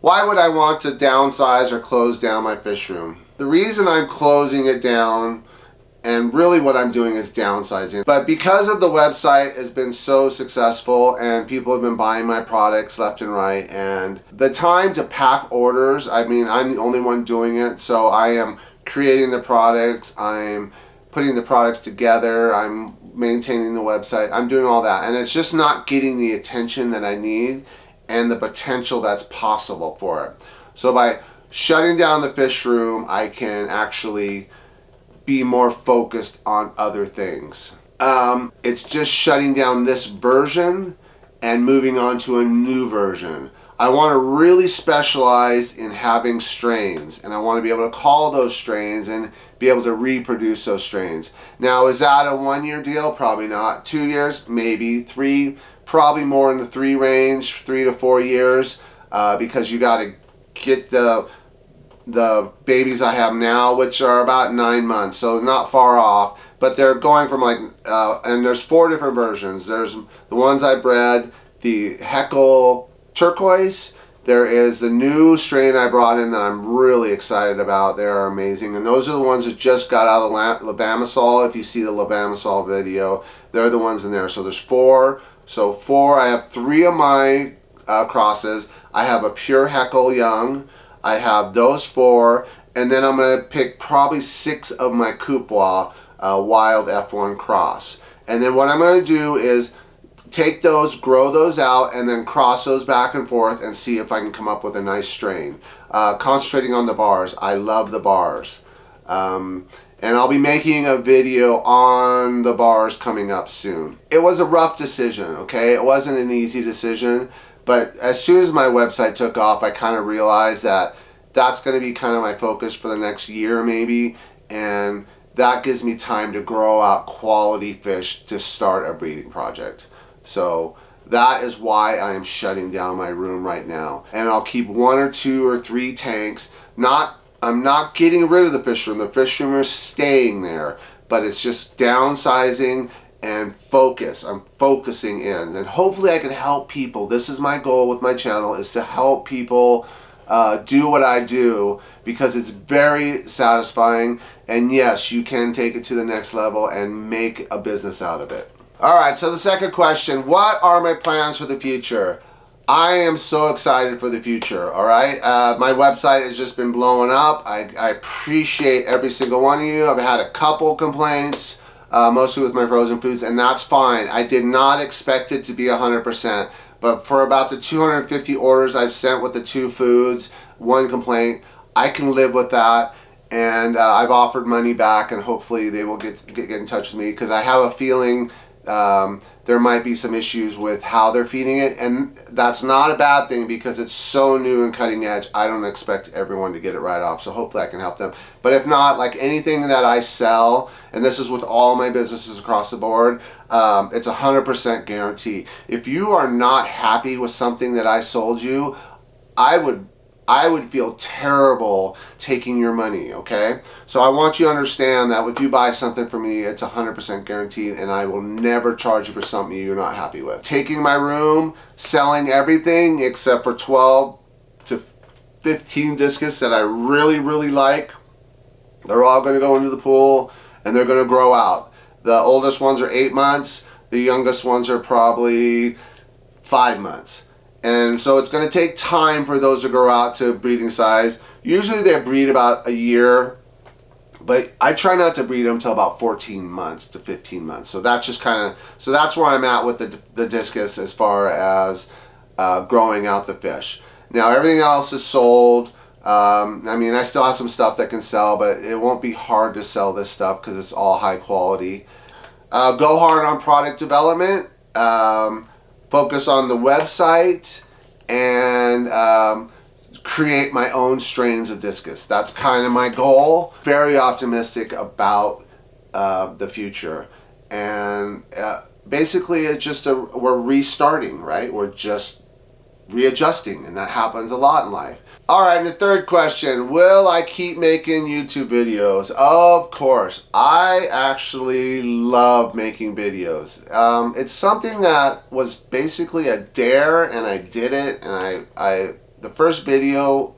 Why would I want to downsize or close down my fish room? The reason I'm closing it down, and really what I'm doing is downsizing, but because of the website has been so successful and people have been buying my products left and right, and the time to pack orders, I mean, I'm the only one doing it, so I am creating the products, I'm putting the products together, I'm maintaining the website, I'm doing all that, and it's just not getting the attention that I need and the potential that's possible for it. So by shutting down the fish room, I can actually be more focused on other things. It's just shutting down this version and moving on to a new version. I want to really specialize in having strains, and I want to be able to call those strains and be able to reproduce those strains. Now, is that a 1-year deal? Probably not. 2 years? Maybe. 3, probably more in the 3 range, 3 to 4 years, because you got to get the babies I have now, which are about 9 months, so not far off, but they're going from like, and there's 4 different versions. There's the ones I bred, the Heckle Turquoise, there is the new strain I brought in that I'm really excited about. They're amazing, and those are the ones that just got out of the Labamisol. If you see the Labamisol video, they're the ones in there. So there's 4, so 4, I have 3 of my crosses. I have a pure Heckle young, I have those 4, and then I'm going to pick probably 6 of my Coupois wild F1 cross. And then what I'm going to do is take those, grow those out, and then cross those back and forth and see if I can come up with a nice strain. Concentrating on the bars. I love the bars. And I'll be making a video on the bars coming up soon. It was a rough decision, okay? It wasn't an easy decision. But as soon as my website took off, I kind of realized that that's going to be kind of my focus for the next year maybe, and that gives me time to grow out quality fish to start a breeding project. So that is why I am shutting down my room right now. And I'll keep 1 or 2 or 3 tanks. I'm not getting rid of the fish room. The fish room is staying there, but it's just downsizing and focus. I'm focusing in, and hopefully I can help people. This is my goal with my channel, is to help people do what I do, because it's very satisfying, and yes, you can take it to the next level and make a business out of it. Alright, so the second question, what are my plans for the future? I am so excited for the future, alright? My website has just been blowing up. I appreciate every single one of you. I've had a couple complaints, mostly with my frozen foods, and that's fine. I did not expect it to be 100%, but for about the 250 orders I've sent with the 2 foods, 1 complaint, I can live with that, and I've offered money back, and hopefully they will get in touch with me, because I have a feeling there might be some issues with how they're feeding it, and that's not a bad thing because it's so new and cutting edge. I don't expect everyone to get it right off, so hopefully I can help them. But if not, like anything that I sell, and this is with all my businesses across the board, it's 100% guarantee. If you are not happy with something that I sold you, I would feel terrible taking your money, okay? So I want you to understand that if you buy something from me, it's 100% guaranteed, and I will never charge you for something you're not happy with. Taking my room, selling everything except for 12 to 15 discus that I really, really like. They're all gonna go into the pool, and they're gonna grow out. The oldest ones are 8 months. The youngest ones are probably 5 months. And so it's going to take time for those to grow out to breeding size. Usually they breed about a year, but I try not to breed them until about 14 months to 15 months. So that's just kind of, so that's where I'm at with the discus as far as growing out the fish. Now everything else is sold. I mean, I still have some stuff that can sell, but it won't be hard to sell this stuff because it's all high quality. Go hard on product development. Focus on the website, and create my own strains of discus. That's kind of my goal. Very optimistic about the future, and basically it's just we're restarting, right? We're just readjusting, and that happens a lot in life. Alright, and the third question, will I keep making YouTube videos? Of course. I actually love making videos. It's something that was basically a dare, and I did it, and I The first video,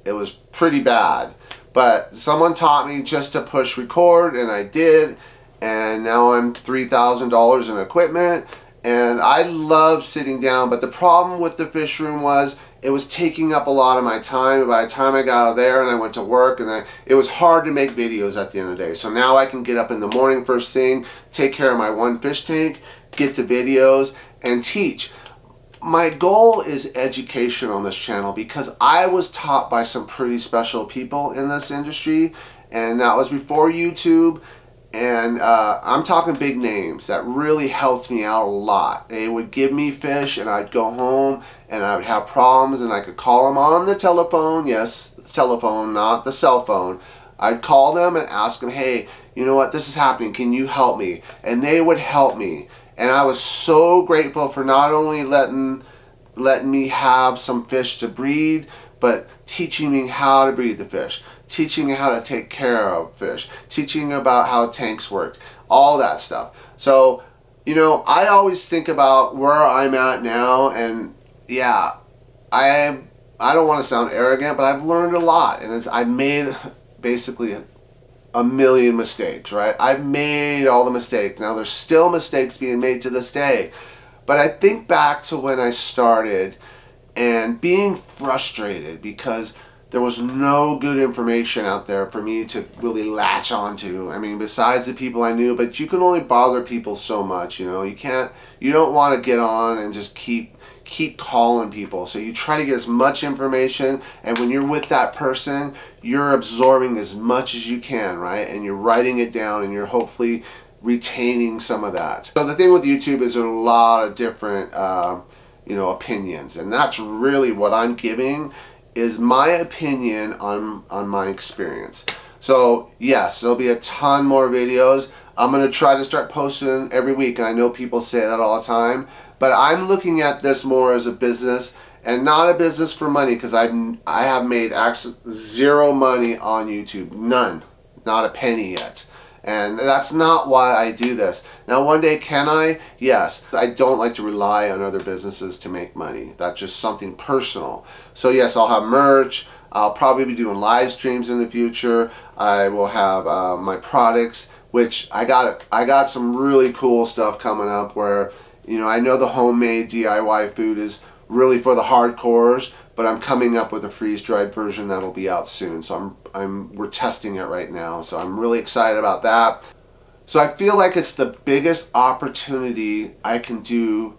it was pretty bad, but someone taught me just to push record, and I did, and now I'm $3,000 in equipment, and I love sitting down. But the problem with the fish room was it was taking up a lot of my time. By the time I got out of there and I went to work, and then it was hard to make videos at the end of the day. So now I can get up in the morning first thing, take care of my one fish tank, get to videos, and teach. My goal is education on this channel because I was taught by some pretty special people in this industry, and that was before YouTube. And I'm talking big names that really helped me out a lot. They would give me fish, and I'd go home and I would have problems, and I could call them on the telephone. Yes, the telephone, not the cell phone. I'd call them and ask them, hey, you know what, this is happening, can you help me? And they would help me. And I was so grateful for not only letting me have some fish to breed, but teaching me how to breed the fish, teaching me how to take care of fish, teaching about how tanks worked, all that stuff. So, you know, I always think about where I'm at now, and yeah, I don't want to sound arrogant, but I've learned a lot, and I've made basically a million mistakes, right? I've made all the mistakes. Now there's still mistakes being made to this day, but I think back to when I started and being frustrated because there was no good information out there for me to really latch onto. I mean, besides the people I knew, but you can only bother people so much, you know. You don't want to get on and just keep calling people. So you try to get as much information, and when you're with that person, you're absorbing as much as you can, right? And you're writing it down, and you're hopefully retaining some of that. So the thing with YouTube is there's a lot of different opinions, and that's really what I'm giving is my opinion on my experience. So yes, there'll be a ton more videos. I'm going to try to start posting every week. I know people say that all the time, but I'm looking at this more as a business and not a business for money, because I have made actually zero money on YouTube. None. Not a penny yet. And that's not why I do this. Now, one day, can I? Yes. I don't like to rely on other businesses to make money. That's just something personal. So yes, I'll have merch. I'll probably be doing live streams in the future. I will have my products, which I got some really cool stuff coming up where, you know, I know the homemade DIY food is really for the hardcores, but I'm coming up with a freeze-dried version that'll be out soon. So we're testing it right now. So I'm really excited about that. So I feel like it's the biggest opportunity I can do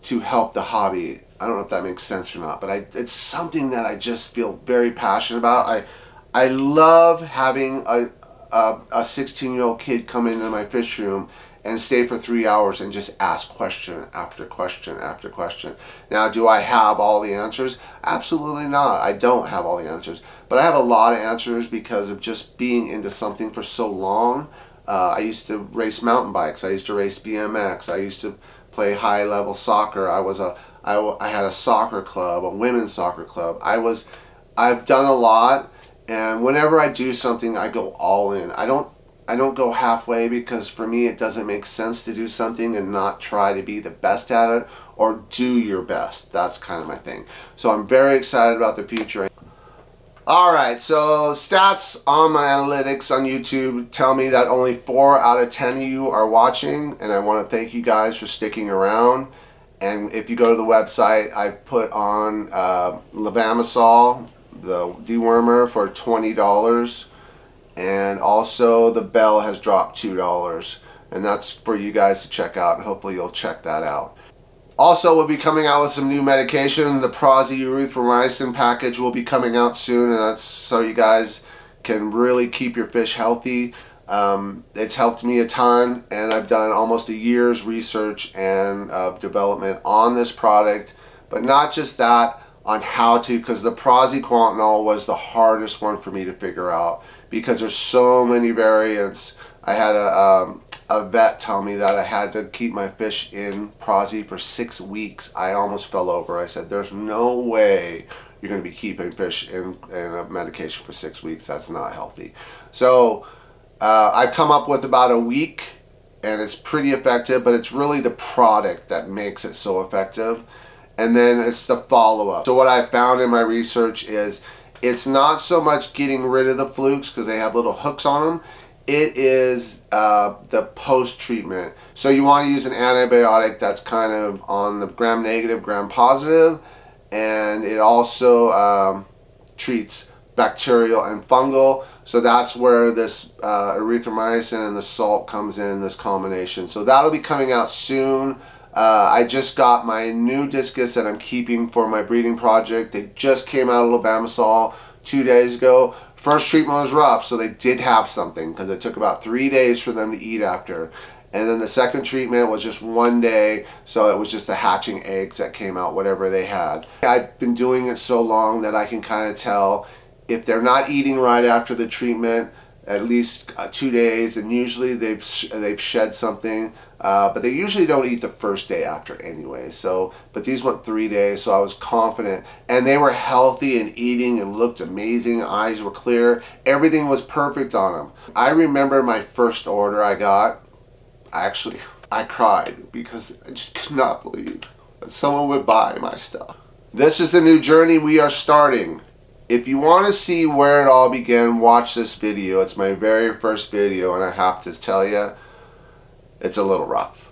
to help the hobby. I don't know if that makes sense or not, but it's something that I just feel very passionate about. I love having a 16-year-old kid come into my fish room and stay for 3 hours and just ask question after question after question. Now, do I have all the answers? Absolutely not. I don't have all the answers. But I have a lot of answers because of just being into something for so long. I used to race mountain bikes. I used to race BMX. I used to play high-level soccer. I had a soccer club, a women's soccer club. I've done a lot, and whenever I do something, I go all in. I don't go halfway, because for me it doesn't make sense to do something and not try to be the best at it or do your best. That's kind of my thing. So I'm very excited about the future. Alright, so stats on my analytics on YouTube tell me that only 4 out of 10 of you are watching, and I want to thank you guys for sticking around. And if you go to the website, I've put on Levamisol, the dewormer, for $20. And also the bell has dropped $2, and that's for you guys to check out, and hopefully you'll check that out. Also, we'll be coming out with some new medication. The erythromycin package will be coming out soon, and that's so you guys can really keep your fish healthy. It's helped me a ton, and I've done almost a year's research and development on this product. But not just that, on how to, because the praziquantel was the hardest one for me to figure out, because there's so many variants. I had a vet tell me that I had to keep my fish in prazi for 6 weeks. I almost fell over. I said, there's no way you're going to be keeping fish in a medication for 6 weeks. That's not healthy. So I've come up with about a week, and it's pretty effective, but it's really the product that makes it so effective. and then it's the follow-up. So what I found in my research is it's not so much getting rid of the flukes because they have little hooks on them. It is the post-treatment. So you want to use an antibiotic that's kind of on the gram-negative, gram-positive, and it also treats bacterial and fungal. So that's where this erythromycin and the salt comes in, this combination. So that'll be coming out soon. I just got my new discus that I'm keeping for my breeding project. They just came out of Lobamisol 2 days ago. First treatment was rough, so they did have something because it took about 3 days for them to eat after. And then the second treatment was just 1 day, so it was just the hatching eggs that came out, whatever they had. I've been doing it so long that I can kind of tell if they're not eating right after the treatment, at least 2 days, and usually they've shed something, but they usually don't eat the first day after anyway. So, but these went 3 days, so I was confident, and they were healthy and eating and looked amazing. Eyes were clear, everything was perfect on them. I remember my first order I got. I cried because I just could not believe that someone would buy my stuff. This is the new journey we are starting. If you want to see where it all began, watch this video. It's my very first video, and I have to tell you, it's a little rough.